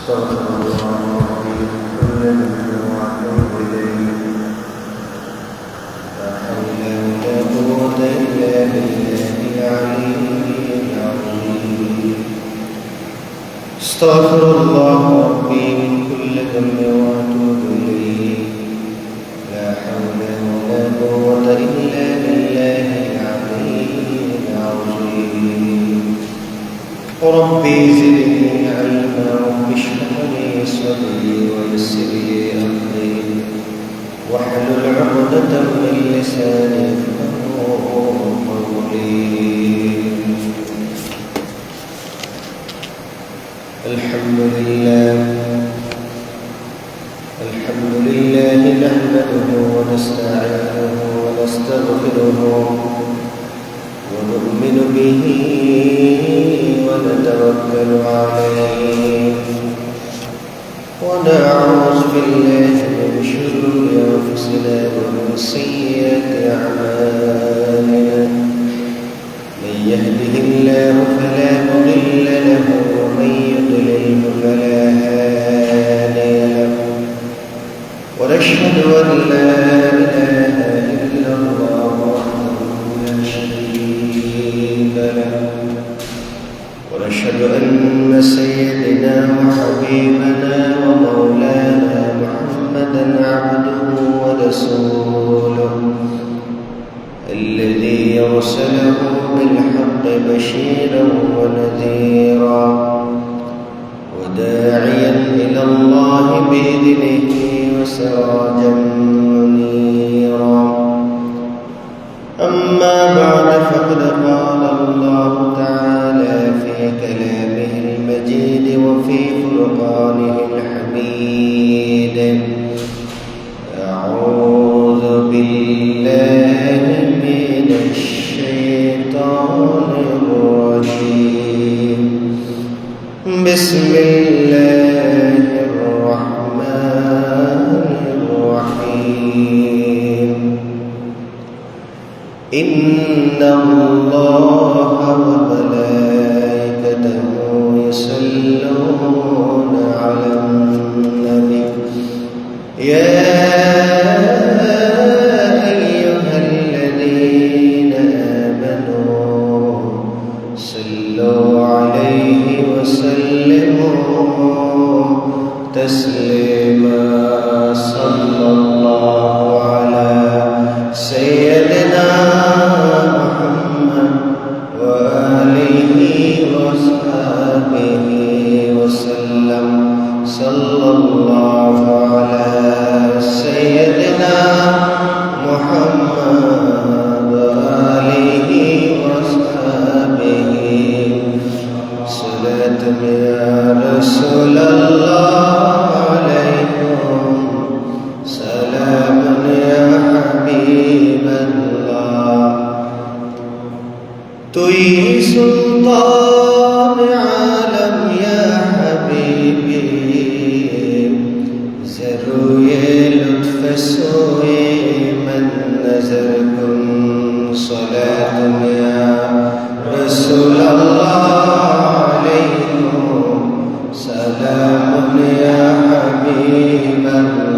استغفر الله ربي من كل ذنب واتوب اليه. لا حول ولا قوة الا بالله العلي العظيم. استغفر الله ربي من كل ذنب واتوب اليه. لا حول ولا قوة الا بالله العلي العظيم. ربي زدني علما. رب اشرح لي صدري ويسر لي امري واحلل عقدة من لساني يفقهوا قولي. الحمد لله نحمده ونستعينه ونستغفره ونؤمن به ونتوكل عليه ونعوذ بالله من شرور أنفسنا ومن سيئات أعمالنا. من يهده الله فلا مضل له ومن يضلله فلا هادي له. ونشهد أن لا إله إلا الله وحده لا شريك له. ونشهد أن سيدنا وحبيبنا ومولانا محمدا عبده ورسوله الذي أرسله بالحق بشيرا ونذيرا وداعيا إلى الله بإذنه وسراجا منيرا. أما بعد فقد قال الله تعالى في كلامه المجيد وفي فرقانه الحميد: أعوذ بالله من الشيطان الرجيم. بسم الله الرحمن الرحيم. إن الله وملائكته يصلون على النبي يا أيها الذين آمنوا صلوا عليه وسلموا تسليما. صلى الله على سيدنا محمد وآله وصحبه وسلم. صلى الله على سيدنا محمد وآله وصحبه صلاة يا رسول الله عليكم سلام يا حبيب الله. তুই সুলতান আলম ইয়া হাবিবি জরুয়ে লুৎফ সোয়ে মন নজর কুন সালাতুন ইয়া রাসূলুল্লাহ আলাইকুম সালামুন ইয়া হাবিবাল্লাহ.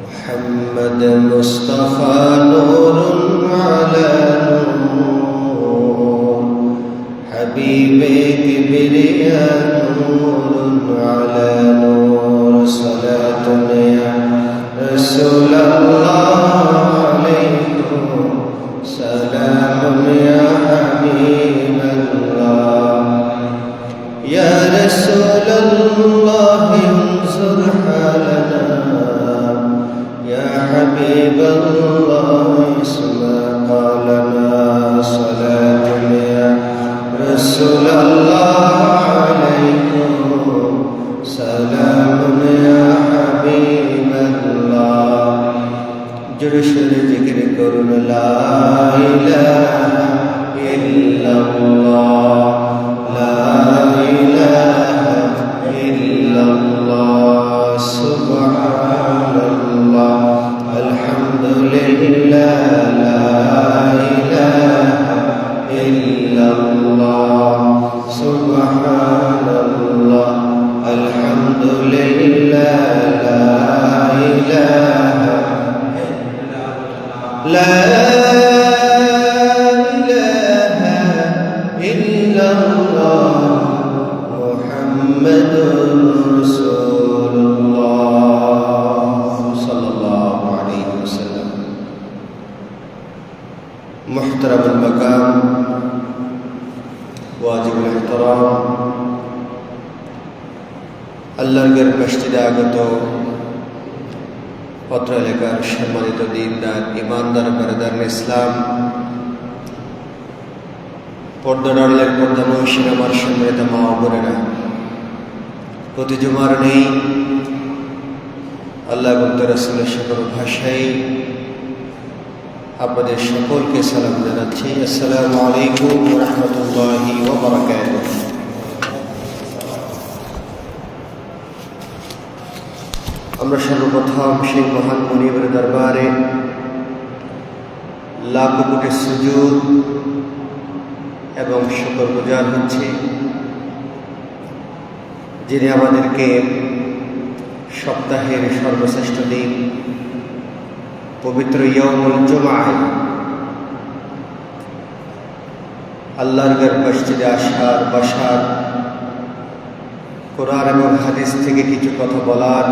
মুহাম্মদ মুস্তাফা নূরুন আলা নূর হাবিবে কিবরিয়া নূরুন আলা নূর সালাতুন ইয়া রাসূলুল্লাহ আলাইকুম সালামুন ইয়া হাবিবাল্লাহ. ইয়া রাসূলুল্লাহ انظر حالنا يا حبيب الله اسمع قولنا صلاة يا رسول الله عليكم سلام يا حبيب الله. ইল্লাল্লাহ মুহাম্মাদুর রাসূলুল্লাহ সাল্লাল্লাহু আলাইহি ওয়াসাল্লাম। মুহতারামুল মাকাম, ওয়াজিবুল ইহতারাম, আল্লাহর মসজিদে আগত পত্র এলাকার সম্মানিত দিনদার ইমানদার বারাদার ইসলাম, পর্দার পর্দা মহিষীর আমার সম্মানিত মা ও বোনেরা, প্রতি জুমার নেই আল্লাহ এবং তার রাসূলের সকল ভাষায় আপনাদের সকলকে সালাম জানাচ্ছি। আসসালামু আলাইকুম ওয়া রাহমাতুল্লাহি ওয়া বারাকাতুহু। আমরা সর্বপ্রথম সেই মহান মুনিবের দরবারে লাখো কোটি সুজুদ এবং শুকর গুজার হচ্ছে, যিনি আমাদেরকে সপ্তাহের সর্বশ্রেষ্ঠ দিন পবিত্র ইয়াউমুল জুমআয় আল্লাহর ঘর মসজিদে আসার, বসার, কোরআন এবং হাদিস থেকে কিছু কথা বলার,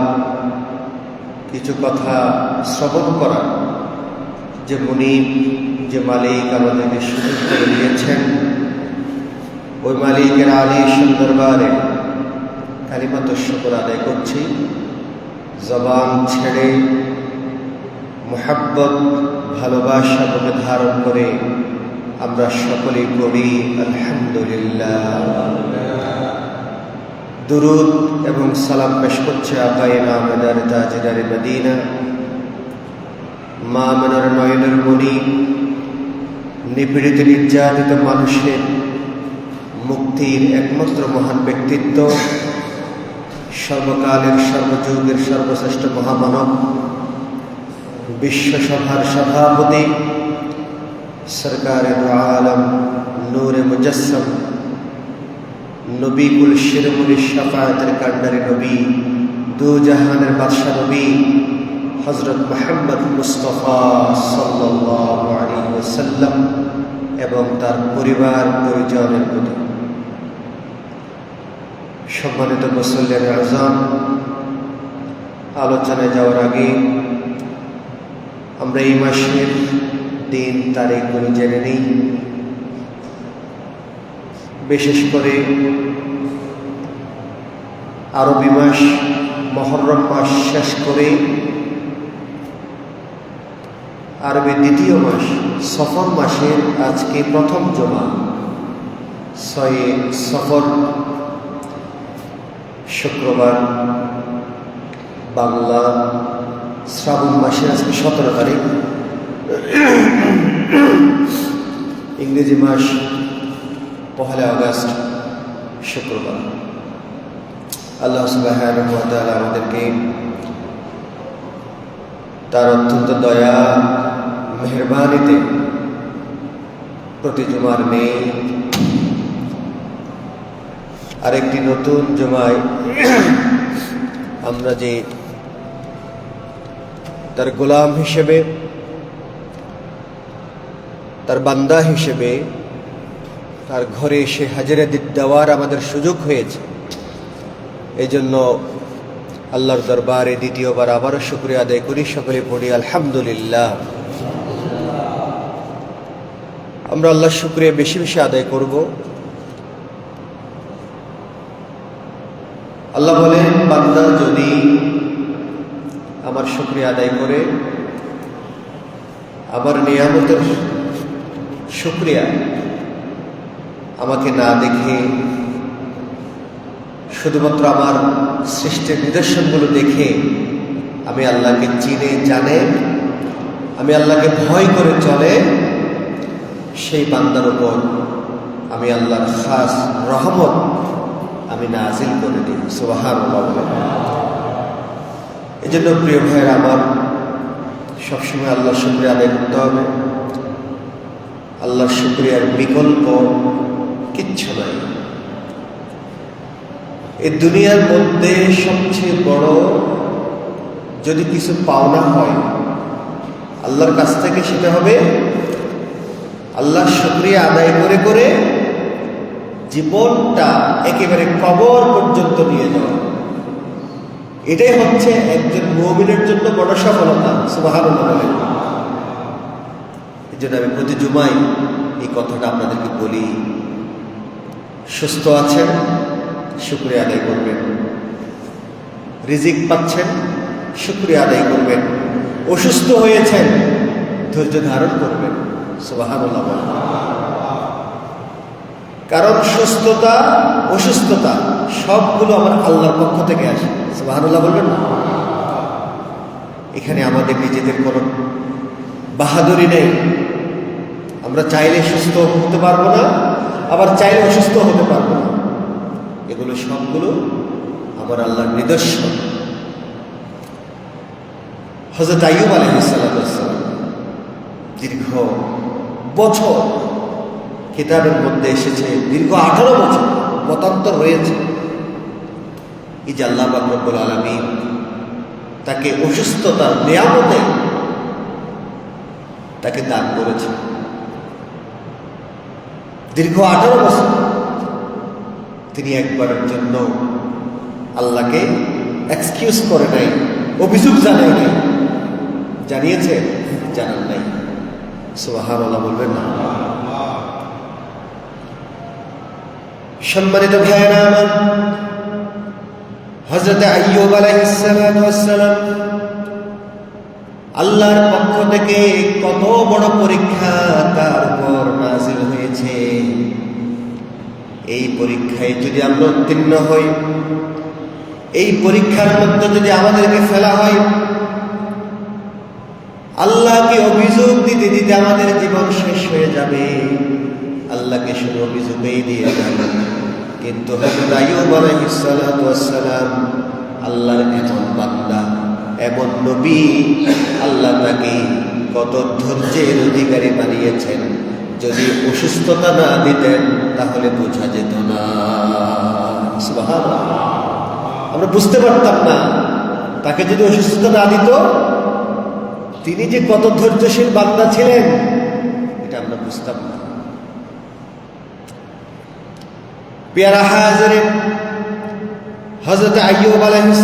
কিছু কথা শ্রবণ করার যে মুনিব, যে মালিক আমাদেরকে সুযোগ করে দিয়েছেন, ওই মালিকের আলিশ দরবারে কালিমাতুশ শুকর আদায় করছি। জবান ছেড়ে মুহাব্বত, ভালোবাসা বুকে ধারণ করে আমরা সকলেই পড়ি আলহামদুলিল্লাহ। দুরুদ এবং সালাম পেশ করছে আকায়ে নামদার তাজদারে মদিনা, মা মনের নয়নের মণি, নিপীড়িত নির্যাতিত মানুষের মুক্তির একমাত্র মহান ব্যক্তিত্ব, সর্বকালের সর্বযুগের সর্বশ্রেষ্ঠ মহামানব, বিশ্বসভার সভাপতি, সরকারে দু আলম, নূরে মুজাসসাম, নবী কুল শিরমুল শাফায়াতের কান্ডারি নবী, দু জাহানের বাদশা নবী হযরত মুহাম্মদ মুস্তাফা সাল্লাল্লাহু আলাইহি ওয়াসাল্লাম এবং তার পরিবার পরিজনের প্রতি। সম্মানিত মুসল্লিয়ান আযম, আলোচনায় যাওয়ার আগে আমরা এই মাসের দিন তারিখগুলো জেনে নিই। বিশেষ করে আরবি মাস মুহররম মাস শেষ করে আরবি দ্বিতীয় মাস সফর মাসের আজকে প্রথম জুমা, 6 সফর, শুক্রবার, বাংলা শ্রাবণ মাসের আজকে 17 তারিখ, ইংরেজি মাস 1 আগস্ট শুক্রবার। আল্লাহ সুবহানাহু ওয়া তাআলা আমাদেরকে তার অত্যন্ত দয়া মেহেরবানিতে প্রতি জুমার নেই আরেকটি নতুন জুমায় আমরা যে তার গোলাম হিসেবে, তার বান্দা হিসেবে তার ঘরে এসে হাজিরা দেওয়ার আমাদের সুযোগ হয়েছে। এই জন্য আল্লাহর দরবারে দ্বিতীয়বার আবারও শুকরিয়া আদায় করি, সকলে পড়ি আলহামদুলিল্লাহ। আমরা আল্লাহর শুকরিয়া বেশি বেশি আদায় করব। আল্লাহ বলেন, বান্দা যদি আমার শুকরিয়া আদায় করে, আমার নিয়ামতের শুকরিয়া আমাকে না দেখে শুধুমাত্র আমার সৃষ্টির নিদর্শনগুলো দেখে আমি আল্লাহকে চিনে জানে, আমি আল্লাহকে ভয় করে চলে, সেই বান্দার উপর আমি আল্লাহর খাস রহমত আমি নাজিল করে দিই। সুবহানাল্লাহ। এই জন্য প্রিয় ভাইয়েরা আমার, সবসময় আল্লাহর শুকরিয়া আদায় করতে হবে। আল্লাহর শুকরিয়ার বিকল্প কিচ্ছু নাই। এই দুনিয়ার মধ্যে সবচেয়ে বড় যদি কিছু পাওনা হয় আল্লাহর কাছ থেকে, সেটা হবে আল্লাহর শুকরিয়া আদায় করে করে জীবনটা একেবারে কবর পর্যন্ত নিয়ে যাওয়া, এটাই হচ্ছে একজন মুমিনের জন্য বড় সফলতা। সুবহানাল্লাহ বলেন। এই জন্য আমি প্রতি জুমায় এই কথাটা আপনাদেরকে বলি, সুস্থ আছেন শুকরিয়া আদায় করবেন, রিজিক পাচ্ছেন শুকরিয়া আদায় করবেন, অসুস্থ হয়েছেন ধৈর্য ধারণ করবেন। সুবহানাল্লাহ বলেন। কারণ সুস্থতা অসুস্থতা সবগুলো আমার আল্লাহর পক্ষ থেকে আসে। সুবহানাল্লাহ বলবেন না? এখানে আমাদের নিজেদের কোনো বাহাদুরি নেই। আমরা চাইলে সুস্থ হতে পারবো না, আবার চাইলে অসুস্থ হতে পারবো না। এগুলো সবগুলো আমার আল্লাহর নিদর্শন। হযরত আইয়ুব আলাইহিস সালাম দীর্ঘ বছর, কিতাবের মধ্যে এসেছে দীর্ঘ 18 বছর মতান্তর হয়েছে। এই যে আল্লাহ পাক রব্বুল আলামিন তাকে অসুস্থতার নিয়ামতে তাকে দান করেছে। দীর্ঘ 18 বছর তিনি একবারের জন্য আল্লাহকে এক্সকিউজ করে নাই, অভিযোগ জানায় নাই। জানিয়েছে? জানান নাই। সুবহানাল্লাহ বলবেন না? সম্মানিত ভাইয়েরা আমার, হযরত আইয়ুব আলাইহিস সালাম আল্লাহর পক্ষ থেকে কত বড় পরীক্ষা তার উপর নাযিল হয়েছে। এই পরীক্ষায় যদি আমরা উত্তীর্ণ হই, এই পরীক্ষার মধ্যে যদি আমাদেরকে ফেলা হয়, আল্লাহকে অভিযোগ দিতে দিতে আমাদের জীবন শেষ হয়ে যাবে, আল্লাহকে শুধু অভিযোগই দিয়ে যাবে। কিন্তু হযরত আইয়ুব আলাইহিস সালাম আল্লাহর এমন বান্দা, এমন নবী, আল্লাহ তাকে কত ধৈর্যের অধিকারী বানিয়েছেন। যদি অসুস্থতা না দিতেন তাহলে বোঝা যেত না। সুবহানাল্লাহ। আমরা বুঝতে পারতাম না, তাকে যদি অসুস্থতা না দিত তিনি যে কত ধৈর্যশীল বান্দা ছিলেন এটা আমরা বুঝতাম না। পেয়ারা হাজিরিন, হযরত আইয়ুব আলাইহিস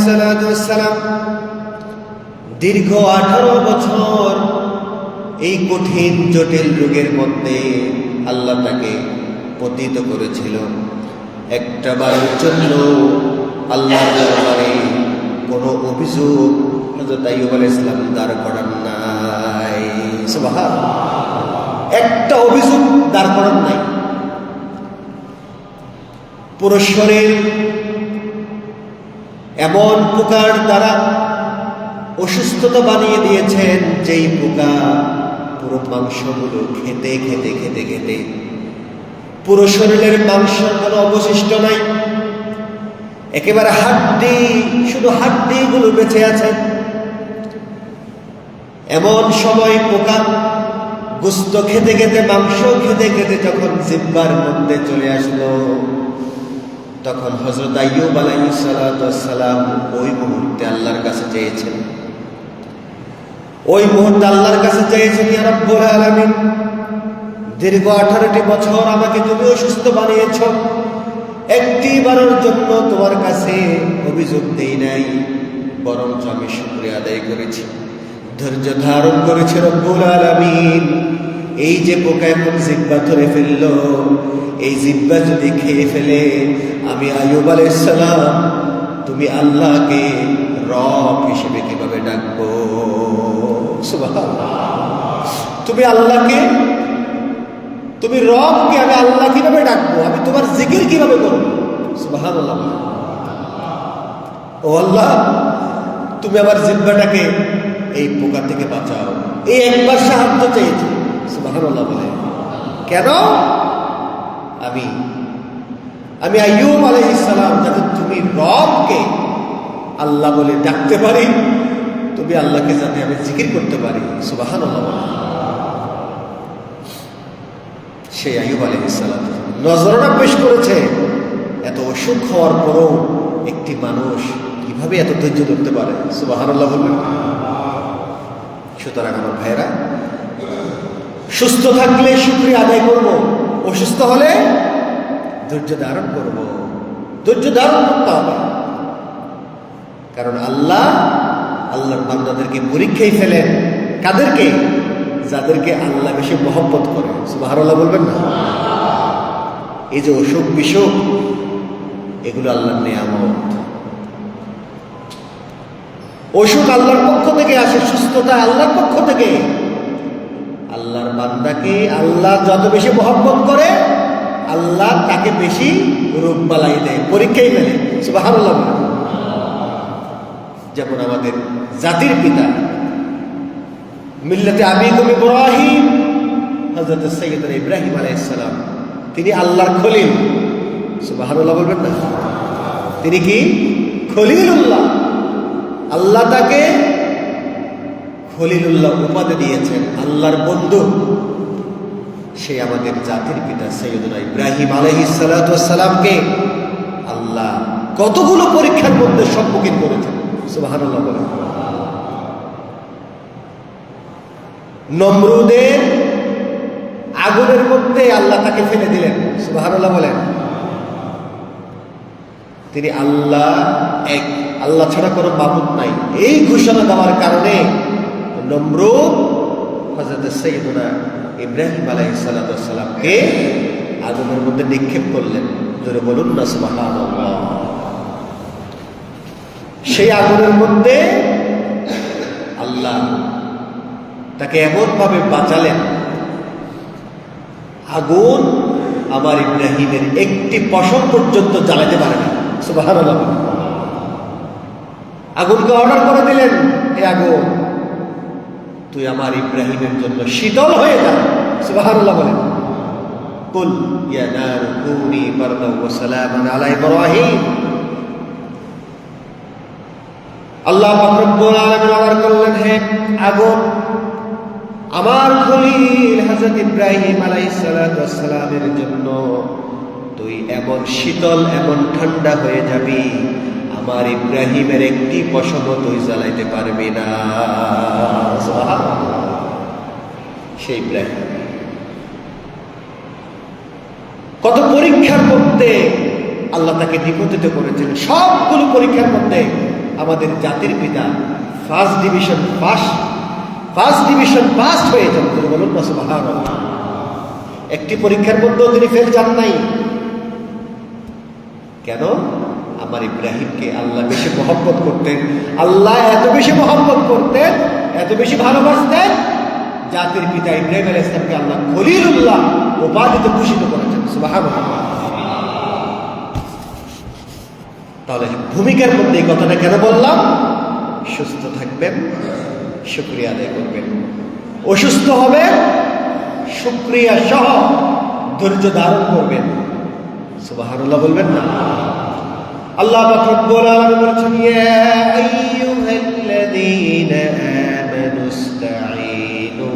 সালাম দীর্ঘ 18 বছর এই কঠিন জটিল রোগের মধ্যে আল্লাহ তাকে পতিত করেছিল। একটা বারের জন্য আল্লাহর দরবারে কোনো অভিযোগ হযরত আইয়ুব আলাইহিস সালাম দাঁড় করান নাই। সুবহানাল্লাহ। একটা অভিযোগ দাঁড় করান নাই। পুরো শরীর এমন পোকার দ্বারা অসুস্থতা বানিয়ে দিয়েছেন, যেই পোকা পুরো মাংসগুলো খেতে খেতে খেতে খেতে পুরো শরীরের মাংস কোনো অবশিষ্ট নাই, একেবারে হাড্ডি, শুধু হাড্ডিগুলো বেঁচে আছে। এমন সময় পোকা গোস্ত খেতে খেতে, মাংস খেতে খেতে যখন জিহ্বার মধ্যে চলে আসলো, তখন হযরত আইয়ুব আলাইহিস সালাম ওই মুহূর্তে আল্লাহর কাছে চেয়েছেন। ওই মুহূর্তে আল্লাহর কাছে চেয়েছেন, ইয়া রাব্বুল আলামিন, দীর্ঘ 18টি বছর আমাকে তুমি অসুস্থ বানিয়েছ, একটি বারের জন্য তোমার কাছে অভিযোগ দেই নাই, বরঞ্চ আমি শুকরিয়া আদায় করেছি, ধৈর্য ধারণ করেছি। রব্বুল আলামিন, এই যে পোকা এখন জিহ্বা ধরে ফেলল, এই জিহ্বা যদি খেয়ে ফেলে, আমি আইয়ুব আলাইহিস সালাম তুমি আল্লাহকে রব হিসেবে কিভাবে ডাকবো? সুবহানাল্লাহ। তুমি আল্লাহকে, তুমি রবকে আমি আল্লাহ কিভাবে ডাকবো? আমি তোমার জিকির কিভাবে করবো? সুবহানাল্লাহ। ও আল্লাহ, তুমি আমার জিহ্বাটাকে এই পোকা থেকে বাঁচাও। এই একবার সাহায্য চেয়েছি। সুবহানাল্লাহ বলে। কেন? আমি আইয়ুব আলাইহিস সালাম যাতে তুমি রবকে আল্লাহ বলে ডাকতে পারি, তুমি আল্লাহকে যাতে আমি জিকির করতে পারি। সুবহানাল্লাহ। সেই আইয়ুব আলাইহিস সালাম নজরানা পেশ করেছে। এত অসুখ হওয়ার পরও একটি মানুষ কিভাবে এত ধৈর্য ধরতে পারে? সুবহানাল্লাহ বলবেন। সুতরাং আমার ভাইয়েরা, সুস্থ থাকলে শুকরিয়া আদায় করব, অসুস্থ হলে ধৈর্য ধারণ করব, ধৈর্য ধারণ করতে হবে। কারণ আল্লাহর বান্দাদেরকে পরীক্ষায় ফেলেন। কাদেরকে? যাদেরকে আল্লাহ বেশি মহব্বত করে। সুবহানাল্লাহ বলবেন না? এই যে অসুখ বিসুখ, এগুলো আল্লাহর নিয়ামত। অসুখ আল্লাহর পক্ষ থেকে আসে, সুস্থতা আল্লাহর পক্ষ থেকে। আল্লাহর বান্দাকে আল্লাহ যত বেশি মহব্বত করে, আল্লাহ তাকে বেশি রোগ বালাই দেয়, পরীক্ষায় ফেলে। সুবহানাল্লাহ। যেমন আমাদের জাতির পিতা মিল্লাতে আবিকুম ইব্রাহিম, হযরত সাইয়্যিদুনা ইব্রাহিম আলাইহিস সালাম, তিনি আল্লাহর খলিল। সুবহানাল্লাহ বলবেন না? তিনি কি? খলিলুল্লাহ। আল্লাহ তাকে খলিলুল্লাহ উপাধি দিয়েছেন, আল্লাহর বন্ধু। সে আমাদের জাতির পিতা সাইয়্যিদুনা ইব্রাহিম আলাইহিস সালাতু ওয়াস সালামকে আল্লাহ কতগুলো পরীক্ষার মধ্যে সম্মুখীন করেছেন। সুবহানাল্লাহ বলেন। নমরুদের আগুনের মধ্যে আল্লাহ তাকে ফেলে দিলেন। সুবহানাল্লাহ বলেন। তিনি আল্লাহ এক, আল্লাহ ছাড়া কোনো মাবুদ নাই, এই ঘোষণা দেওয়ার কারণে নমরুদ হযরত সাইয়্যিদুনা ইব্রাহিম আলাইহিস সালাতু ওয়াস সালামকে আগুনের মধ্যে নিক্ষেপ করলেন। জোরে বলুন না সুবহানাল্লাহ। সেই আগুনের মধ্যে আল্লাহ তাকে এমনভাবে বাঁচালেন, আগুন আমার ইব্রাহিমের একটি পশম পর্যন্ত জ্বালাতে পারে না। সুবহানাল্লাহ। আগুনকে অর্ডার করে দিলেন, হে আগুন, তুই আমার ইব্রাহিমের জন্য শীতল হয়ে যা। সুবহানাল্লাহ বলেন। কুল ইয়া নারু কুনি বারদান ওয়া সালামান আলা ইব্রাহিম। আল্লাহ পাক রব্বুল আলামিন অর্ডার করলেন, হে আগুন, আমার খলিল হযরত ইব্রাহিম আলাইহিস সালাতু ওয়াস সালামের জন্য তুই এমন শীতল, এমন ঠান্ডা হয়ে যাবি, আমার ইব্রাহিমের একটি পশমও তুই জ্বালাইতে পারবি না। সেই ইব্রাহিম কত পরীক্ষার মধ্যে আল্লাহ তাকে নিপতিত করেছেন। সবগুলো পরীক্ষার মধ্যে আমাদের জাতির পিতা ফার্স্ট ডিভিশন পাস হয়ে যান। তিনি বলুন না সুবহানাল্লাহ। একটি পরীক্ষার মধ্যেও তিনি ফেল যান নাই। কেন? আমার ইব্রাহিমকে আল্লাহ বেশি মহব্বত করতেন। আল্লাহ এত বেশি মহব্বত করতেন, এত বেশি ভালোবাসতেন, জাতির পিতা ইব্রাহিম আলাইহিস সালামকে আল্লাহ খলিলুল্লাহ উপাধিতে ভূষিত করেছেন। সুবহানাল্লাহ। তাহলে ভূমিকার মধ্যে এই কথাটা কেন বললাম? সুস্থ থাকবেন, শুকরিয়া আদায় করবেন। অসুস্থ হবে, শুকরিয়া সহ ধৈর্য ধারণ করবেন। সুবহানাল্লাহ বলবেন না? আল্লাহ পাক রব্বুল আলামিন বলেছেন, ইয়া আইয়ুহাল্লাযীনা আমানু ইসতাঈনু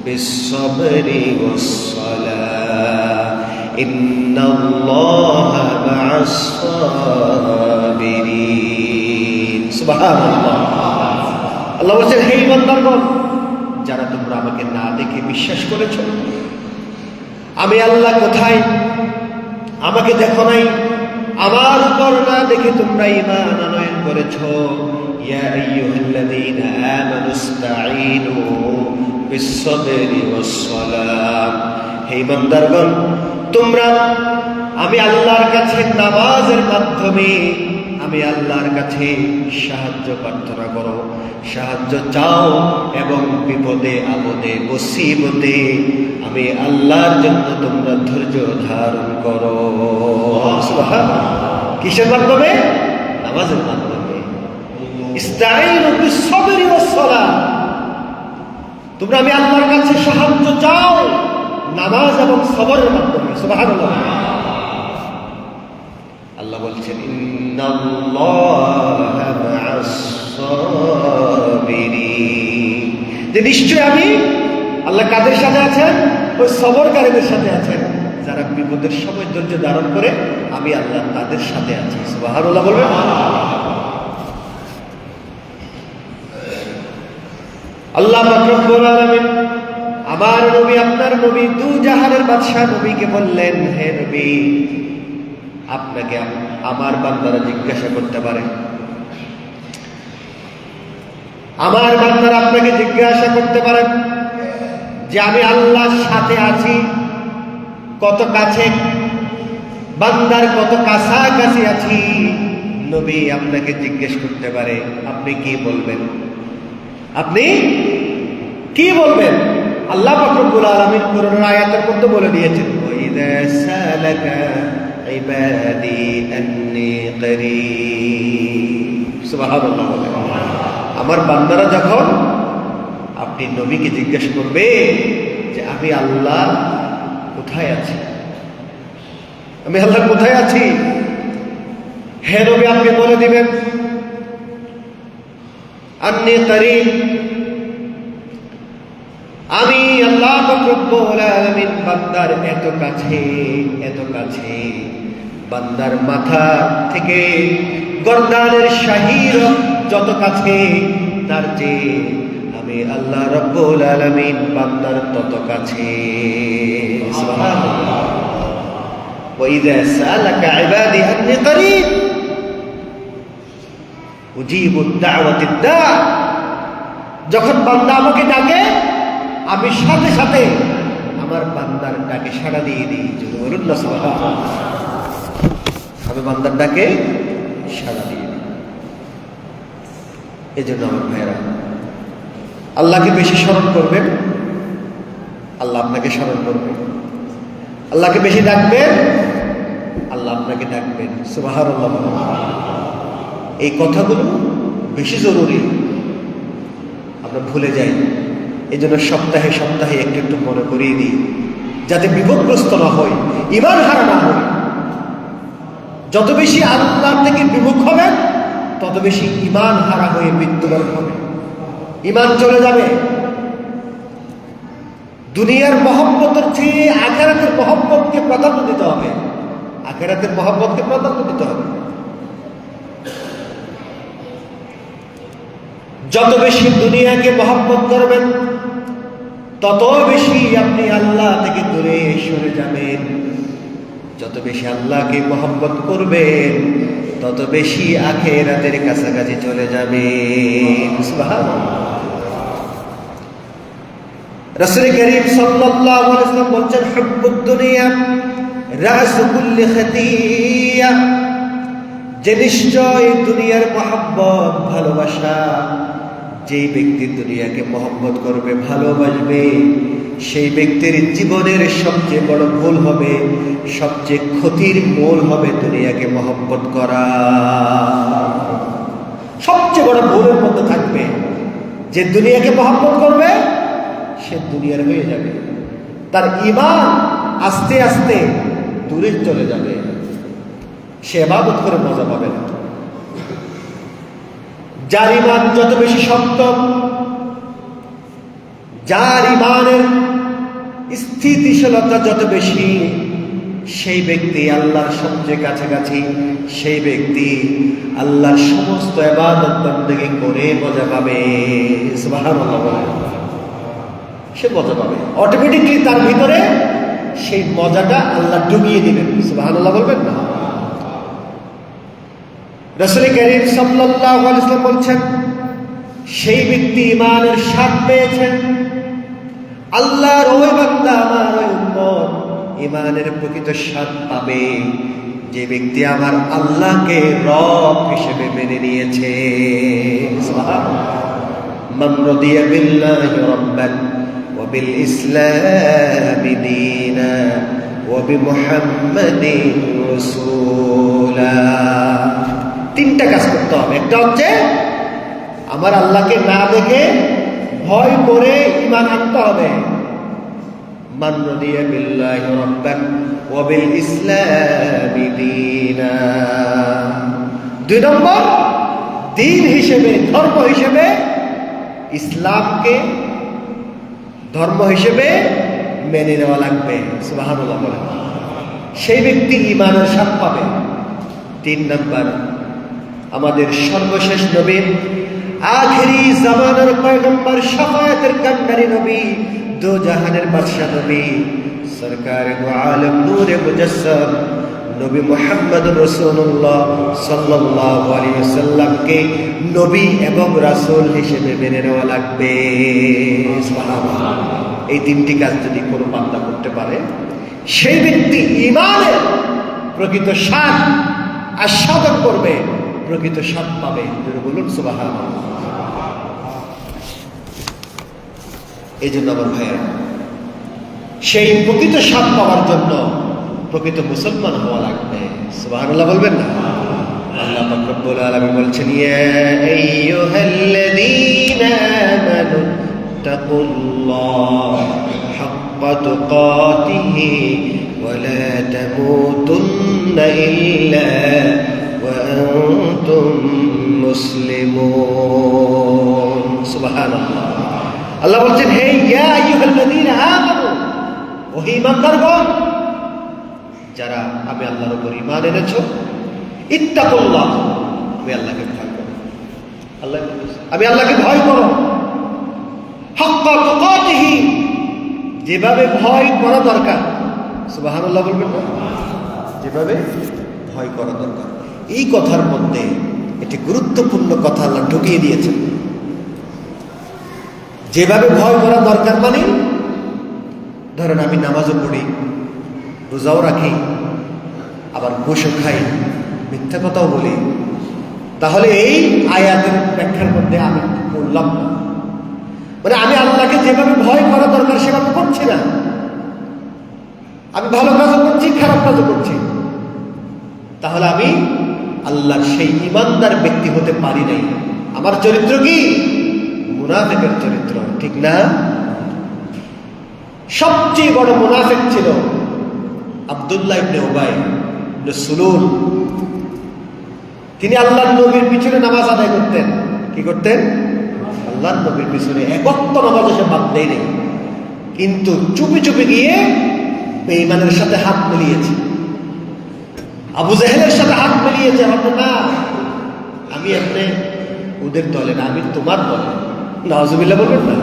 বিস-সাবরি ওয়াস-সালাহ ইন্নাল্লাহা মা'আস-সাবিরিন। সুবহানাল্লাহ। আল্লাহ বলেছেন, হে ইমানদারগণ, যারা তোমরা আমাকে না দেখে বিশ্বাস করেছ, আমি আল্লাহ কোথায় আমাকে দেখো নাই, আমার উপর না দেখে তোমরা ঈমান আনয়ন করেছ, ইয়া আইয়ুহাল্লাযীনা আমানু ইসতাঈনু বিস-সাবরি ওয়াস-সালাহ। হে ইমানদারগণ, তোমরা আমি আল্লাহর কাছে নামাজের মাধ্যমে আমি আল্লাহর কাছে সাহায্য প্রার্থনা করো, সাহায্য চাও, এবং বিপদে আপদে মুসিবতে আমি আল্লাহর জন্য তোমরা ধৈর্য ধারণ করো। কিসের মাধ্যমে? নামাজের মাধ্যমে। ইসতাঈনু বিস-সাবরি ওয়াস-সালাহ। তোমরা আমি আল্লাহর কাছে সাহায্য চাও নামাজ এবং সবরের মাধ্যমে। সুবহানাল্লাহ। আল্লাহ বলছেন, ইন্নাল্লাহা মা'আস-সাবিরিন, যে নিশ্চয় আমি আল্লাহ কাদের সাথে আছেন? ওই সবরকারীদের সাথে আছেন, যারা বিপদের সময় ধৈর্য ধারণ করে, আমি আল্লাহ তাদের সাথে আছি। সুবহানাল্লাহ বলবেন। আল্লাহ পাক রব্বুল আলামিন আমার নবী, আপনার নবী, দু জাহানের বাদশাহ নবীকে বললেন, হে নবী, আপনাকে আমার বান্দারা জিজ্ঞাসা করতে পারে, আমার বান্দারা আপনাকে জিজ্ঞাসা করতে পারে যে আমি আল্লাহর সাথে আছি কত কাছে, বান্দার কত কাছাকাছি আছি। নবী আপনাকে জিজ্ঞেস করতে পারে, আপনি কি বলবেন? আপনি কি বলবেন? আল্লাহ পাক রব্বুল আলামিন কোরআনের আয়াতের মধ্যে বলে দিয়েছেন, ওয়াইদা সালাকা ইবাদি আন্নী করিব। সুবহানাল্লাহ। আমার বান্দারা যখন আপনি নবীকে জিজ্ঞেস করবে যে আমি আল্লাহ কোথায় আছি, আমি আল্লাহ কোথায় আছি, হে নবী আপনি বলে দিবেন আন্নী করিব, আমি আল্লাহ রব্বুল আলামিন বান্দার এত কাছে, এত কাছে, বান্দার মাথা থেকে গর্দানের শাহির যত কাছে, তার চেয়ে আমি আল্লাহ রব্বুল আলামিন বান্দার তত কাছে। সুবহানাল্লাহ। ওয়াইযা সালাকা ইবাদি আন্নী করিব উজিবু দাওয়াতিদ দা, যখন বান্দা আমাকে ডাকে আমি সাথে সাথে আমার বান্দার ডাকে সাড়া দিয়ে দিই। যদি বলুন না সুবহানাল্লাহ। আমি বান্দার ডাকে সাড়া দিয়ে দিই। এই জন্য আমার ভাইয়েরা, আল্লাহকে বেশি স্মরণ করবেন, আল্লাহ আপনাকে স্মরণ করবেন। আল্লাহকে বেশি ডাকবেন, আল্লাহ আপনাকে ডাকবেন। সুবহানাল্লাহ। এই কথাগুলো বেশি জরুরি, আমরা ভুলে যাই। এই জন্য সপ্তাহে সপ্তাহে একটু একটু মনে করিয়ে দিই, যাতে বিপদগ্রস্ত না হয়, ঈমান হারা না হয়। যত বেশি আল্লাহ থেকে বিমুখ হবেন, তত বেশি ঈমান হারা হয়ে মৃত্যুবরণ হবে, ঈমান চলে যাবে। দুনিয়ার মহব্বতের চেয়ে আখিরাতের মহব্বতকে প্রাধান্য দিতে হবে, আখিরাতের মহব্বতকে প্রাধান্য দিতে হবে। যত বেশি দুনিয়াকে মহব্বত করবেন, তত বেশি আপনি আল্লাহ থেকে দূরে সরে যাবেন। যত বেশি আল্লাহকে মহব্বত করবেন, তত বেশি আখিরাতের কাছাকাছি চলে যাবেন। সুবহানাল্লাহ। রাসূল করিম সাল্লাল্লাহু আলাইহি ওয়াসাল্লাম বলেন, হুব্বুদ দুনিয়া রাসু কুল্লি খাতিয়া, যে নিশ্চয় দুনিয়ার মহব্বত, ভালোবাসা, যেই ব্যক্তি দুনিয়াকে মহব্বত করবে, ভালোবাসবে, সেই ব্যক্তির জীবনের সবচেয়ে বড় ভুল হবে, সবচেয়ে ক্ষতির মূল হবে দুনিয়াকে মহব্বত করা। সবচেয়ে বড় ভুলের মধ্যে থাকবে যে দুনিয়াকে মহব্বত করবে, সে দুনিয়ার হয়ে যাবে, তার ঈমান আস্তে আস্তে দূরে চলে যাবে, সে ইবাদত করে মজা পাবে না। যার ঈমান যত বেশি শক্ত, যার ঈমানের স্থিতিশীলতা যত বেশি, সেই ব্যক্তি আল্লাহর সবচেয়ে কাছাকাছি, সেই ব্যক্তি আল্লাহর সমস্ত ইবাদত বন্দেগী করে মজা পাবে। সুবহানাল্লাহ। সে মজা পাবে অটোমেটিকলি, তার ভিতরে সেই মজাটা আল্লাহ ডুবিয়ে দিবেন। সুবহানাল্লাহ বলবেন না? রাসূল করিম সাল্লাল্লাহু আলাইহি ওয়াসাল্লাম বলেছেন, সেই ব্যক্তি ঈমানের স্বাদ পেয়েছেন, আল্লাহর ওই বান্দা, আমার ওই উম্মত ঈমানের প্রকৃত স্বাদ পাবে, যে ব্যক্তি আমার আল্লাহকে রব হিসেবে মেনে নিয়েছে। সুবহানাল্লাহ। মান রাদিয়া বিল্লাহি রাব্বান ওয়া বিল ইসলামি দীনা ওয়া বিমুহাম্মাদিন রাসূলা। তিনটা কাজ করতে হবে। একটা হচ্ছে আমার আল্লাহকে না দেখে ভয় করে ঈমান আনতে হবে। মান রাদিয়া বিল্লাহি রাব্বান ওয়া বিল ইসলামি দীনা। দুই নম্বর, দিন হিসেবে, ধর্ম হিসেবে ইসলামকে ধর্ম হিসেবে মেনে নেওয়া লাগবে। সুবহানাল্লাহ বলেন। সেই ব্যক্তি ঈমানের স্বাদ পাবে। তিন নম্বর, আমাদের সর্বশেষ নবী, আখেরি জামানার পয়গম্বর, শাফায়াতের কান্ডারি নবী दो জাহানের বাদশা নবী সরকার দো আলম নূরে মুজাসসাম নবী মুহাম্মদ রাসূলুল্লাহ সাল্লাল্লাহু আলাইহি ওয়াসাল্লামকে নবী এবং রাসূল হিসেবে মেনে নেওয়া লাগবে। সুবহানাল্লাহ। এই তিনটি কাজ যদি কোনো বান্দা করতে পারে, সেই ব্যক্তি ঈমানের প্রকৃত স্বাদ আস্বাদন করবে, প্রকৃত স্বাদ পাবে। বলুন সুবহানাল্লাহ। এই জন্য আমার ভাইয়েরা, সেই প্রকৃত স্বাদ পাওয়ার জন্য প্রকৃত মুসলমান হওয়া লাগবে। সুবহানাল্লাহ বলবেন না? আল্লাহ পাক রব্বুল আলামিন বলছেন, ইয়া আইয়ুহাল্লাযীনা আমানু তাকুল্লাহ হাক্কা তুকাতিহি ওয়া লা তামুতুন্না ইল্লা ওয়া আনতুম মুসলিমুন। সুবহানাল্লাহ। আল্লাহ বলছেন, হে ইয়া আইয়ুহাল্লাযীনা আমানু, ও ঈমানদারগণ, যারা আমি আল্লাহর উপর ঈমান এনেছো, ইত্তাকুল্লাহ, আমি আল্লাহকে ভয় করো। আল্লাহ আমি আল্লাহকে ভয় করো, হাক্কা তুকাতিহি, যেভাবে ভয় করা দরকার। সুবহানাল্লাহ বলবেন না? যেভাবে ভয় করা দরকার। এই কথার মধ্যে একটি গুরুত্বপূর্ণ কথা আল্লাহ ঢুকিয়ে দিয়েছেন। যেভাবে ভয় করা দরকার মানে, ধরেন আমি নামাজও পড়ি, রোজাও রাখি, আবার ঘুষও খাই, মিথ্যা কথাও বলি, তাহলে এই আয়াতের ব্যাখ্যার মধ্যে আমি বললাম না, মানে আমি আল্লাহকে যেভাবে ভয় করা দরকার সেভাবে করছি না। আমি ভালো কাজও করছি, খারাপ কাজও করছি, তাহলে আমি আল্লাহর সেই ঈমানদার ব্যক্তি হতে পারি নাই। আমার চরিত্র কি? মুনাফিকের চরিত্র, ঠিক না? সবচেয়ে বড় মুনাফিক ছিল আব্দুল্লাহ ইবনে উবাই ইবনে সুলুল। তিনি আল্লাহর নবীর পিছনে নামাজ আদায় করতেন। কি করতেন? আল্লাহর নবীর পিছনে একত্র নামাজ এসে বাদ দেয় নেই, কিন্তু চুপি চুপি গিয়ে বেঈমানের সাথে হাত মিলিয়েছে, আবু জাহেলের সাথে হাত মিলিয়েছে। ভাবতো না আমি এমনি ওদের দলে না, আমি তোমার দলে। নাউজুবিল্লাহ বলবেন না?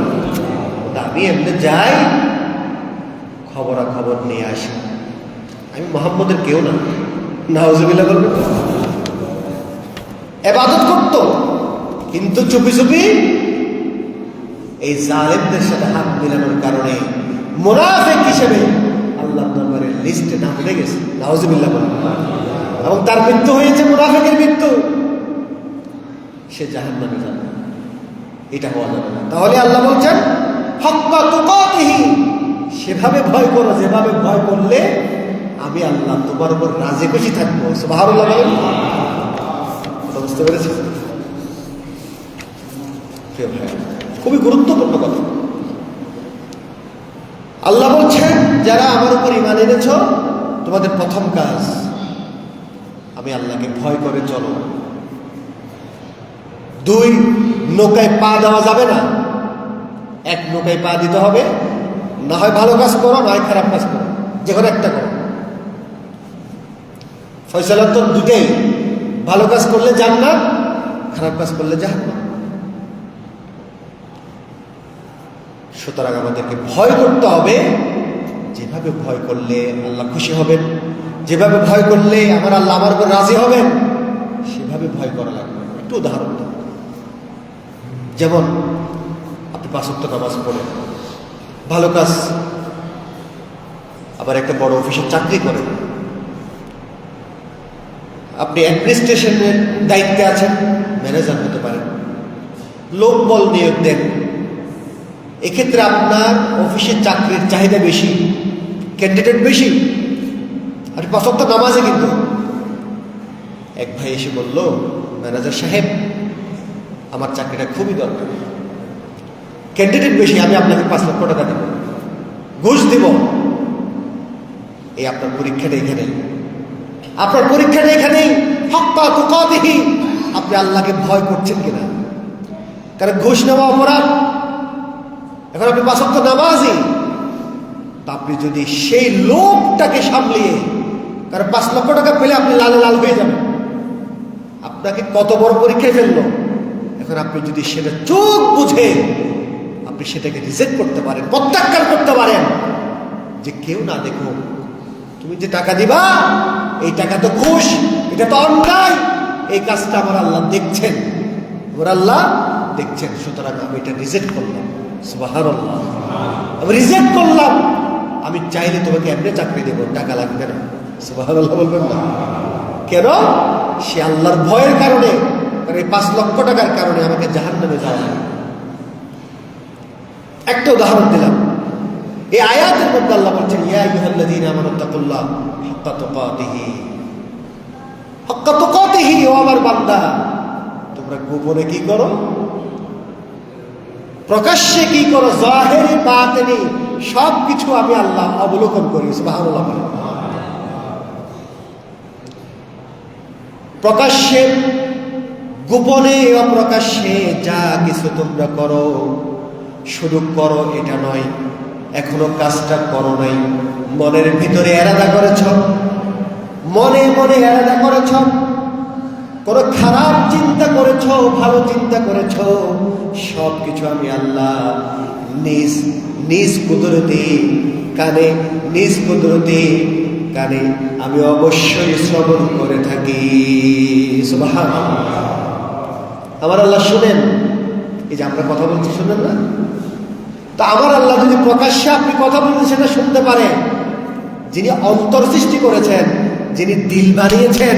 আমি এমনি যাই, খবরাখবর নিয়ে আসি, আমি মুহাম্মদের কেউ না। নাউজুবিল্লাহ বলবেন না? ইবাদত করতো, কিন্তু চুপি চুপি এই জালেমদের সাথে হাত মিলানোর কারণে মুনাফিক হিসেবে আল্লাহর দরবারের লিস্টে নাম উঠে গেছে। নাউজুবিল্লাহ বলবেন না? এবং তার মৃত্যু হয়েছে মুনাফিকের মৃত্যু, সে জাহান্নামে যাবে। এটা হওয়া যাবে না। তাহলে আল্লাহ বলছেন, হাক্কা তুকাতিহি, সেভাবে ভয় করো যেভাবে ভয় করলে আমি আল্লাহ তোমার উপর রাজি খুশি থাকবো। সুবহানাল্লাহ বলেন। বুঝতে পেরেছেন? খুবই গুরুত্বপূর্ণ কথা। আল্লাহ বলছেন, যারা আমার উপর ঈমান এনেছ, তোমাদের প্রথম কাজ আমি আল্লাহকে ভয় করে চলো। 2, নৌকায় পা দেওয়া যাবে না। 1, নৌকায় পা দিতে হবে, না হয় ভালো কাজ করো, না হয় খারাপ কাজ করো, যে কোনো একটা করো। ফয়সালা তো দুটেই, ভালো কাজ করলে জান্নাত, খারাপ কাজ করলে জাহান্নাম। সুতরাং আমাদেরকে ভয় করতে হবে, যেভাবে ভয় করলে আল্লাহ খুশি হবেন, যেভাবে ভয় করলে আমার আল্লাহ আমার উপর রাজি হবেন, সেভাবে ভয় করা লাগবে। একটু উদাহরণ দেব। যেমন আপনি 5 ওয়াক্ত নামাজ পড়েন, ভালো কাজ, আবার একটা বড় অফিসের চাকরি করেন, আপনি অ্যাডমিনিস্ট্রেশনের দায়িত্বে আছেন, ম্যানেজার হতে পারেন, লোক বল নিয়োগ দেন। এক্ষেত্রে আপনার অফিসের চাকরির চাহিদা বেশি, ক্যান্ডিডেট বেশি, আর 5 ওয়াক্ত নামাজে। কিন্তু এক ভাই এসে বলল, ম্যানেজার সাহেব আমার চাকরিটা খুবই দরকার, ক্যান্ডিডেট বেশি, আমি আপনাকে 5 লক্ষ টাকা দেব, ঘুষ দিব। এই আপনার পরীক্ষাটা এখানে, আপনার পরীক্ষাটা এখানেই। হাক্কা তুকাতিহি, আপনি আল্লাহকে ভয় করছেন কিনা? কারণ ঘুষ নেওয়া অপরাধ। এখন আপনি 5 ওয়াক্ত নামাজি, তা আপনি যদি সেই লোকটাকে সামলিয়ে, কারণ 5 লক্ষ টাকা পেলে আপনি লাল লাল হয়ে যাবেন, আপনাকে কত বড় পরীক্ষায় ফেললো। এখন আপনি যদি সেটা চোখ বুঝে আপনি আপনি সেটাকে রিজেক্ট করতে পারেন, প্রত্যাখ্যান করতে পারেন, যে কেউ না দেখো, তুমি যে টাকা দিবা এই টাকা তো ঘুষ, এটা তো অন্যায়, এই কাজটা আমার আল্লাহ দেখছেন, আমার আল্লাহ দেখছেন, সুতরাং আমি এটা রিজেক্ট করলাম। সুবহানাল্লাহ, আমি রিজেক্ট করলাম, আমি চাইলে তোমাকে এমনি চাকরি দেবো, টাকা লাগবে না। সুবহানাল্লাহ বলবেন না? কেন? সে আল্লাহর ভয়ের কারণে, কারণ এই 5 লক্ষ টাকার কারণে আমাকে জাহান্নামে যাওয়া হয়। একটা উদাহরণ দিলাম, এই আয়াতের মধ্যে আল্লাহ বলছেন, ইয়া আইয়ুহাল্লাযীনা আমানু তাকুল্লাহ হাক্কা তুকাতিহি, হাক্কা তুকাতিহি, ও আমার বান্দা, তোমরা গোপনে কি করো, প্রকাশ্যে কি করো, জাহিরি বাতিনি সবকিছু আমি আল্লাহ অবলোকন করি। সুবহানাল্লাহ। প্রকাশ্যে, গোপনে, অপ্রকাশ্যে যা কিছু তোমরা করো, শুধু করো এটা নয়, এখনো কাজটা করো নাই, মনের ভিতরে এরাদা করেছ, মনে মনে এরাদা করেছ, কোন খারাপ চিন্তা করেছ, ভালো চিন্তা করেছ, সবকিছু আমি আল্লাহ নিজ নিজ কুদরতি কানে, নিজ কুদরতি কানে আমি অবশ্যই শ্রবণ করে থাকি। সুবহানাল্লাহ। আমার আল্লাহ শুনেন, এই যে আমরা কথা বলছি শুনেন না? তা আমার আল্লাহ যদি প্রকাশ্যে আপনি কথা বলতে সেটা শুনতে পারে, যিনি অন্তর সৃষ্টি করেছেন, যিনি দিল বানিয়েছেন,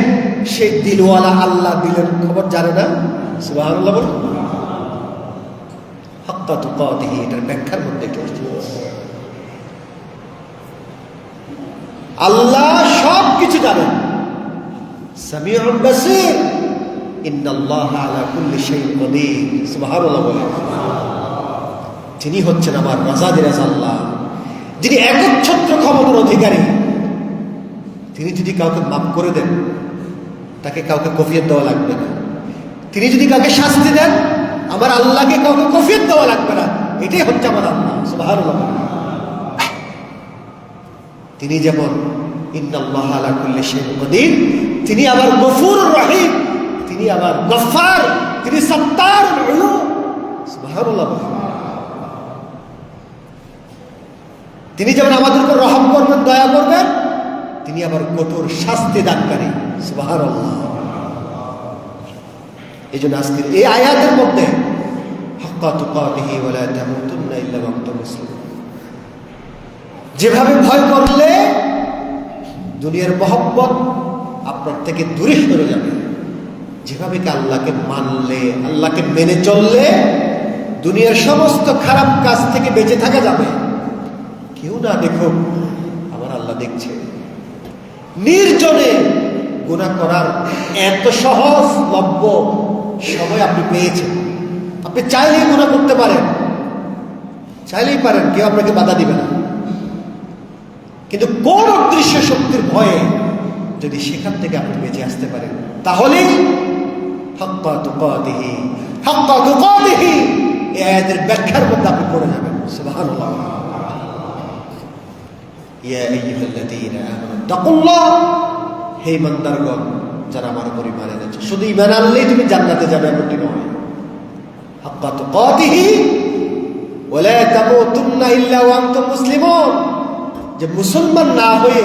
সেই দিলওয়ালা আল্লাহ দিলের খবর জানে না? সুবহানাল্লাহ বলুন। হাক্কা তুকাতিহি, এটার ব্যাখ্যার মধ্যে একটু আল্লাহ সব কিছু জানেন। সামিউন বাসীর, ইন্নাল্লাহা আলা কুল্লি শাইইন কাদির। সুবহানাল্লাহ বলেন। তিনি হচ্ছেন আমার রাজাদিরাজ আল্লাহ, যিনি একচ্ছত্র ক্ষমতার অধিকারী। তিনি যদি কাউকে মাফ করে দেন, তাকে কাউকে কফিয়ত দেওয়া লাগবে না। তিনি যদি কাউকে শাস্তি দেন, আমার আল্লাহকে কাউকে কফিয়ত দেওয়া লাগবে না। এটাই হচ্ছে আমার আল্লাহ। সুবহানাল্লাহ। তিনি যেমন ইন্নাল্লাহা আলা কুল্লি শাইইন কাদির, তিনি আবার গফুরুর রহিম, তিনি আবার গফফার, তিনি সত্তারুল উলু। সুবহানাল্লাহ। তিনি যেমন আমাদের উপর রহম করবেন, দয়া করবেন, তিনি আবার কঠোর শাস্তি দানকারী। সুবহানাল্লাহ। এই জন্য আজকের এই আয়াতের মধ্যে হাক্কা তুকাতিহি ওয়া লা তামুতুন্না ইল্লা ওয়া আনতুম মুসলিমুন, যেভাবে ভয় করলে দুনিয়ার মহব্বত আপনার থেকে দূরে সরে যাবে, যেভাবে কি আল্লাহকে মানলে, আল্লাহকে মেনে চললে দুনিয়ার সমস্ত খারাপ কাজ থেকে বেঁচে থাকা যাবে। কেউ না দেখুক, আমার আল্লাহ দেখছে। নির্জনে গুনাহ করার এত সহজলভ্য সময় আপনি পেয়েছেন। আপনি চাইলেই গুনাহ করতে পারেন, চাইলেই পারেন, কেউ আপনাকে বাধা দিবে না। কিন্তু কোন অদৃশ্য শক্তির ভয়ে যদি সেখান থেকে আপনি বেঁচে আসতে পারেন, তাহলেই হাক্কা তুকাতিহি, হাক্কা তুকাতিহি এই আয়াতের ব্যাখ্যার মধ্যে আপনি পড়ে যাবেন। সুবহানাল্লাহ। ইয়া আইয়ুহাল্লাযীনা আমানু তাকুল্লাহ, হে ইমানদারগণ, যারা আমার উপর ঈমান এনেছে। শুধু ঈমান আনলেই তুমি জান্নাতে যাবে এমনটি নয়। হাক্কা তুকাতিহি ওয়া লা তামুতুন্না ইল্লা ওয়া আনতুম মুসলিমুন, যে মুসলমান না হয়ে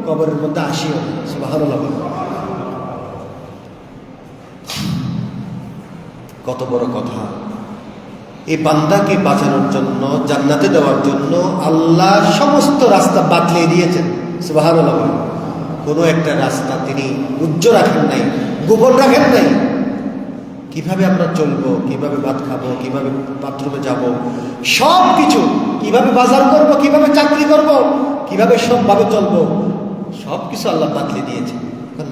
কবরের মধ্যে আসিও। সুবহানাল্লাহ। কত বড় কথা! এই বান্দাকে বাঁচানোর জন্য, জান্নাতে দেওয়ার জন্য আল্লাহ সমস্ত রাস্তা বাতলিয়ে দিয়েছেন। সুবহানাল্লাহ। কোনো একটা রাস্তা তিনি উজ্জ্বল রাখেন নাই, গোপন রাখেন নাই। কিভাবে আমরা চলবো, কিভাবে ভাত খাবো, কিভাবে বাথরুমে যাব, সব কিছু, কিভাবে বাজার করব, কিভাবে চাকরি করব, কিভাবে সবভাবে চলবো, সব কিছু আল্লাহ বাতলিয়ে দিয়েছে।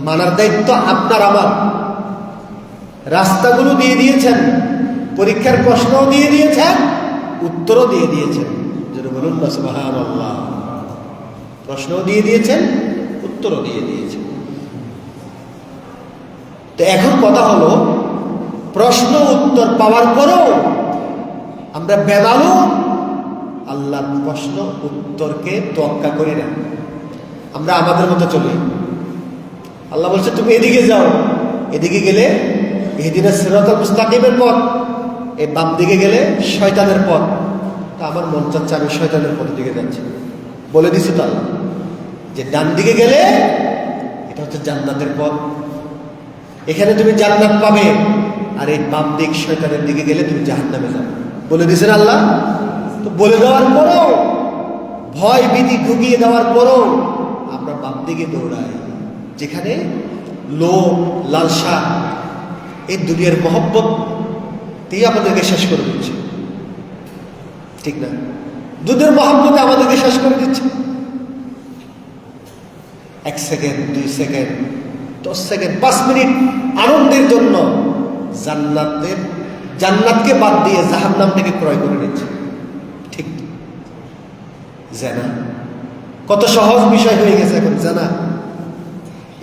মানার দায়িত্ব আপনার আমার। রাস্তাগুলো দিয়ে দিয়েছেন, পরীক্ষার প্রশ্নও দিয়ে দিয়েছেন, উত্তরও দিয়ে দিয়েছেন। যেটা বলুন না সুবহানাল্লাহ। প্রশ্নও দিয়ে দিয়েছেন, উত্তরও দিয়ে দিয়েছেন। তো এখন কথা হলো, প্রশ্ন উত্তর পাওয়ার পরেও আমরা বেমালুম আল্লাহর প্রশ্ন উত্তরকে তোয়াক্কা করি না, আমরা আমাদের মতো চলি। আল্লাহ বলছে তুমি এদিকে যাও, এদিকে গেলে ইহদিনাস সিরাতাল মুস্তাকিমের পথ, এই বাম দিকে গেলে শয়তানের পথ। তা আমার মন চাচ্ছে আমি শয়তানের পথের দিকে যাচ্ছি। বলে দিছে তো আল্লাহ যে ডান দিকে গেলে এটা হচ্ছে জান্নাতের পথ, এখানে তুমি জান্নাত পাবে, আর এই বাম দিক শয়তানের দিকে গেলে তুমি জাহান্নামে যাবে। বলে দিয়েছেন আল্লাহ। তো বলে দেওয়ার পরও, ভয় ভীতি ঢুকিয়ে দেওয়ার পরও আমরা বাম দিকে দৌড়াই, যেখানে লোভ লালসা এই দুনিয়ার মহব্বত দিয়ে আমাদেরকে শেষ করে দিচ্ছে। ঠিক না? দুধের মহব্বতে আমাদেরকে শেষ করে দিচ্ছে। 1 সেকেন্ড, 2 সেকেন্ড, 10 সেকেন্ড, 5 মিনিট আনন্দের জন্য জান্নাতকে বাদ দিয়ে জাহান্নামটাকে ক্রয় করে নিচ্ছে। ঠিক জানা কত সহজ বিষয় হয়ে গেছে এখন জানা।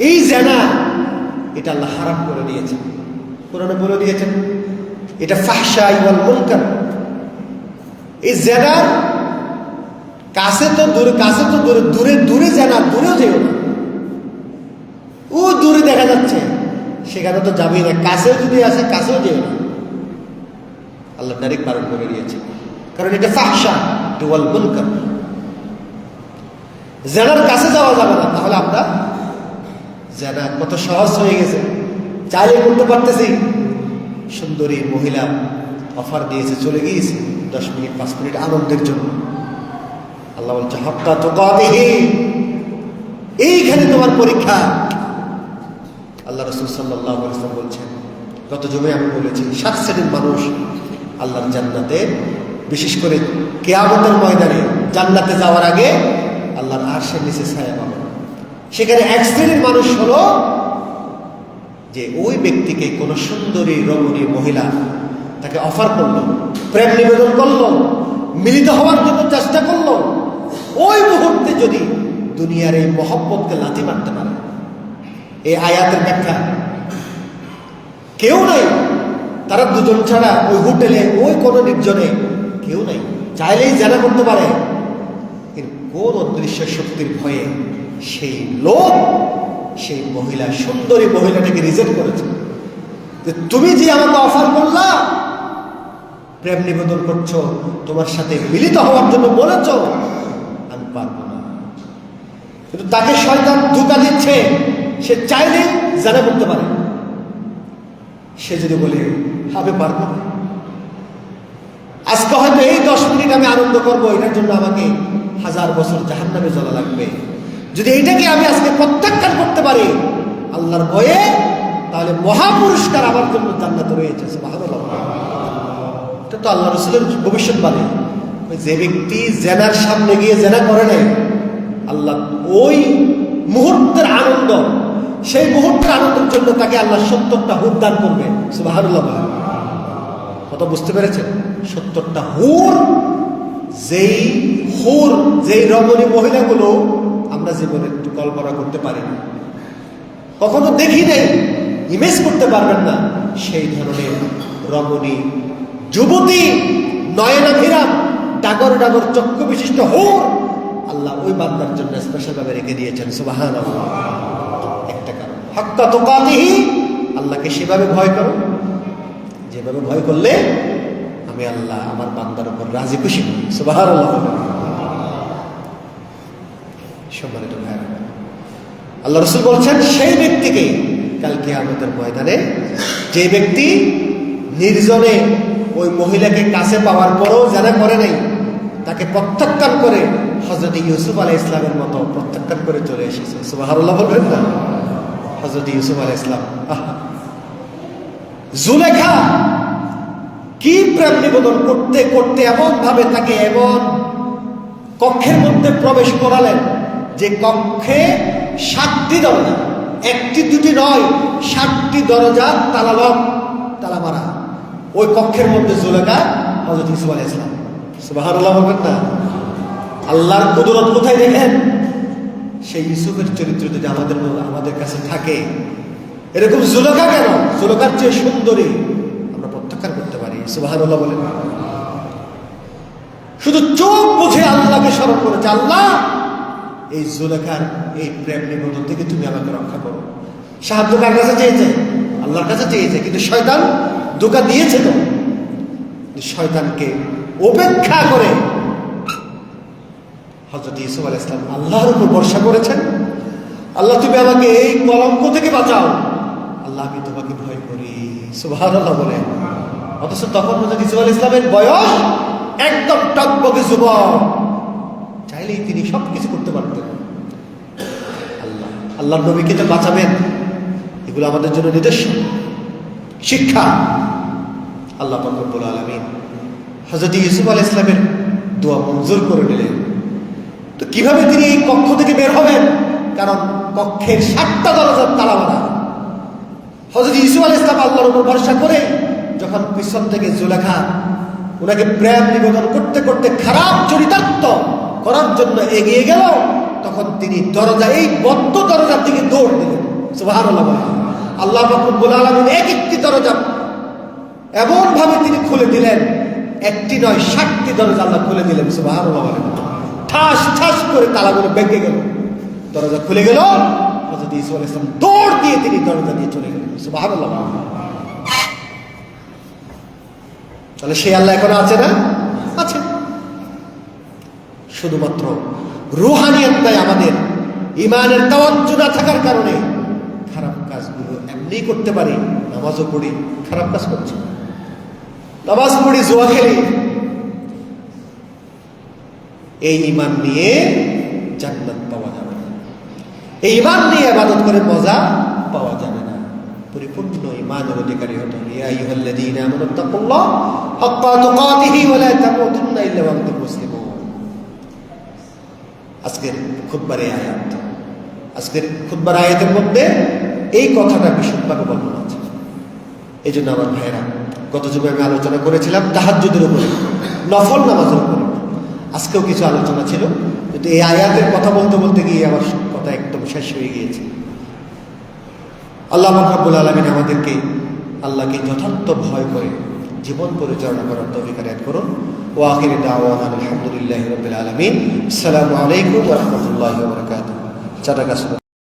এই জানা এটা আল্লাহ হারাম করে দিয়েছে, কোরআনে বলে দিয়েছেন এটা ফাহশা ওয়াল মুনকার। এই জানার কাছে তো দূরে দূরে জানা, দূরেও যেও না। ও দূরে দেখা যাচ্ছে, সেখানে তো যাবেই না। কাছেও যদি আসে, কাছেও যেও না। আল্লাহ ডাইরেক্ট বারণ করে দিয়েছে, কারণ এটা ফাহশা ওয়াল মুনকার। জানার কাছে যাওয়া যাবে না। তাহলে আমরা জানা কত সহজ হয়ে গেছে, চাইলে করতে পারতেছি। সুন্দরী মহিলা অফার দিয়েছে, চলে গিয়েছে 10 মিনিট 5 মিনিট আনন্দের জন্য। আল্লাহ বলছে হাক্কা তুকাতিহি, এইখানে তোমার পরীক্ষা। আল্লাহ রাসূল সাল্লাল্লাহু আলাইহি ওয়াসাল্লাম বলছেন, গত জুমায় আমি বলেছি 7 শ্রেণীর মানুষ আল্লাহর জান্নাতে, বিশেষ করে কিয়ামতের ময়দানে জান্নাতে যাওয়ার আগে আল্লাহর আরশের নিচে ছায়া পাবে। সেখানে 1 শ্রেণীর মানুষ হলো যে ওই ব্যক্তিকে কোন সুন্দরী রমণী মহিলা তাকে অফার করলো, প্রেম নিবেদন করলো, মিলিত হওয়ার জন্য চেষ্টা করলো, ওই মুহূর্তে যদি দুনিয়ার এই মহব্বতকে লাথি মারতে পারে। এই আয়াতের ব্যাখ্যা, কেউ নাই, তারা দুজন ছাড়া ওই হোটেলে, ওই কোনো নির্জনে কেউ নাই, চাইলেই জানা করতে পারে। কোন অদৃশ্য শক্তির ভয়ে সেই লোক সেই মহিলা, সুন্দরী মহিলাটাকে রিজেক্ট করেছে। তুমি যে আমাকে অফার করলা, প্রেম নিবেদন করছো, তোমার সাথে মিলিত হওয়ার জন্য বলেছ, আমি পারবো না। কিন্তু তাকে শয়তান ধোঁকা দিচ্ছে, সে চাইলে জানা করতে পারে। সে যদি বলে আমি পারবো না, আজকে হয়তো এই 10 মিনিট আমি আনন্দ করবো, এটার জন্য আমাকে 1000 বছর জাহান্নামে জ্বলা লাগবে। যদি এইটাকে আমি আজকে প্রত্যাখ্যান করতে পারি আল্লাহর ভয়ে, তাহলে মহা পুরস্কার আমার জন্য জান্নাতে রয়েছে। সুবহানাল্লাহ। এটা তো আল্লাহ রাসূলের ভবিষ্যৎবাণী। যে ব্যক্তি জেনার সামনে গিয়ে জেনা করে নাই, আল্লাহ ওই মুহূর্তের আনন্দ, সেই মুহূর্তের আনন্দের জন্য তাকে আল্লাহ 70টা হুর দান করবে। সুবহানাল্লাহ। কথা বুঝতে পেরেছেন? 70টা হুর, যেই রমণী মহিলাগুলো আমরা জীবনে একটু কল্পনা করতে পারি না, কখনো দেখি নাই, ইমেজ করতে পারবেন না, সেই ধরনের রমণী যুবতী, নয়নাভিরাম, ডাগর ডাগর চক্ষু বিশিষ্ট হুর আল্লাহ ওই বান্দার জন্য স্পেশাল ভাবে রেখে দিয়েছেন। সুবহানাল্লাহ। একটা কারণ, হাক্কা তুকাতিহি, আল্লাহকে সেভাবে ভয় করো যেভাবে ভয় করলে আমি আল্লাহ আমার বান্দার উপর রাজি খুশি হই। সুবহানাল্লাহ। সম্মানিত ভাইরা, আল্লাহ রাসূল বলছেন সেই ব্যক্তিকে কাল কিয়ামতের ময়দানে, যে ব্যক্তি নির্জনে ওই মহিলাকে কাছে পাওয়ার পরও যারা করে নাই, তাকে প্রত্যাখ্যান করে হযরত ইউসুফ আলাইহিস সালামের মতো প্রত্যাখ্যান করে চলে এসেছে। সুবহানাল্লাহ বলবেন না? হযরত ইউসুফ আলাইহিস সালাম, জুলেখা কি প্রেম নিবেদন করতে করতে এমন ভাবে তাকে এমন কক্ষের মধ্যে প্রবেশ করালেন, যে কক্ষে 7টি দরজা, 1টি 2টি নয়, 7টি দরজা তালা মারা। ওই কক্ষের মধ্যে জুলেখা, হযরত ইউসুফ আলাইহিস সালাম। সুবহানাল্লাহ বলবেন না? আল্লাহর কুদরত কোথায় দেখেন? সেই ইউসুফের চরিত্র যদি আমাদের কাছে থাকে, এরকম জুলেখা কেন, জুলেখার চেয়ে সুন্দরী আমরা প্রত্যাখ্যান করতে পারি। সুবহানাল্লাহ বলেন। শুধু চোখ বুঝে আল্লাহকে স্মরণ করেছে, আল্লাহ এই জুলেখার এই প্রেম নিবেদন থেকে তুমি আমাকে রক্ষা করো। সাহায্য কার কাছে চেয়েছে? আল্লাহর কাছে চেয়েছে। কিন্তু শয়তান ধোঁকা দিয়েছে। তো শয়তানকে উপেক্ষা করে হযরত ইউসুফ আলাইহিস সালাম আল্লাহর উপর ভরসা করেছেন। আল্লাহ তুমি আমাকে এই কলঙ্ক থেকে বাঁচাও, আল্লাহ আমি তোমাকে ভয় করি। সুবহানাল্লাহ বলে। অথচ তখন হযরত ইউসুফ আলাইহিস সালামের বয়স একদম টকবকে যুবক, চাইলেই তিনি সবকিছু করতে পারতেন। আল্লাহর নবীকে যে বাঁচাবেন, এগুলো আমাদের জন্য নিদর্শন, শিক্ষা। আল্লাহ পাক রব্বুল আলামিন হযরত ইউসুফ আলাইহিস সালামের দোয়া মঞ্জুর করে নিলেন। তো কিভাবে তিনি এই কক্ষ থেকে বের হবেন? কারণ কক্ষের 7টা দরজার তালা মারা। হযরত ইউসুফ আলাইহিস সালাম আল্লাহর উপর ভরসা করে যখন পিছন থেকে জুলেখা ওনাকে প্রেম নিবেদন করতে করতে খারাপ চরিতার্থ করার জন্য এগিয়ে গেল, তখন তিনি দরজা, এই বদ্ধ দরজার দিকে দৌড় দিলেন। সুবহানাল্লাহ। আল্লাহ পাক রব্বুল আলামিন এক একটি দরজা এমন ভাবে তিনি খুলে দিলেন, একটি নয় 7টি দরজা আল্লাহ খুলে দিলেন। সুবহানাল্লাহ। ঠাস ঠাস করে তালাগুলো ভেঙে গেল, দরজা খুলে গেল। হযরত ইউসুফ আলাইহিস সালাম দৌড় দিয়ে তিনি দরজা দিয়ে চলে গেলেন। সুবহানাল্লাহ। তাহলে সেই আল্লাহ এখন আছে না? আছে। শুধুমাত্র রুহানিয়ত নাই, আমাদের ইমানের তাওয়াজ্জু না থাকার কারণে খারাপ কাজগুলো এমনি করতে পারি। নামাজও পড়ি, খারাপ কাজ করছি। নামাজ পড়ি, জুয়া খেলি। এই ঈমান নিয়ে জান্নাত পাওয়া যাবে না, এই ঈমান নিয়ে ইবাদত করে মজা পাওয়া যাবে না। পরিপূর্ণ ঈমানের অধিকারী হতে হবে। ইয়া আইয়ুহাল্লাযীনা আমানু তাকুল্লাহ হাক্কা তুকাতিহি ওয়া লা তামুতুন্না ইল্লা ওয়া আনতুম মুসলিমুন। আজকের খুতবার এই আয়াত, আজকের খুতবার আয়াতের মধ্যে এই কথাটা বিশুদ্ধভাবে বর্ণনা আছে। এই জন্য আমার ভাইয়েরা, গত জুমায় আমি আলোচনা করেছিলাম তাহাজ্জুদের উপরে, নফল নামাজের উপরে। আজকেও কিছু আলোচনা ছিল, কিন্তু এই আয়াতের কথা বলতে বলতে গিয়ে আমার কথা একদম শেষ হয়ে গিয়েছে। আল্লাহ রাব্বুল আলামিন আমাদেরকে আল্লাহকে যথার্থ ভয় করে জীবন পরিচালনা করার তৌফিক আদায় করুন। ওয়া আখিরু দাওয়ানা আলহামদুলিল্লাহি রাব্বিল আলামিন। আসসালামু আলাইকুম ওয়া রাহমাতুল্লাহি ওয়া বারাকাতুহু।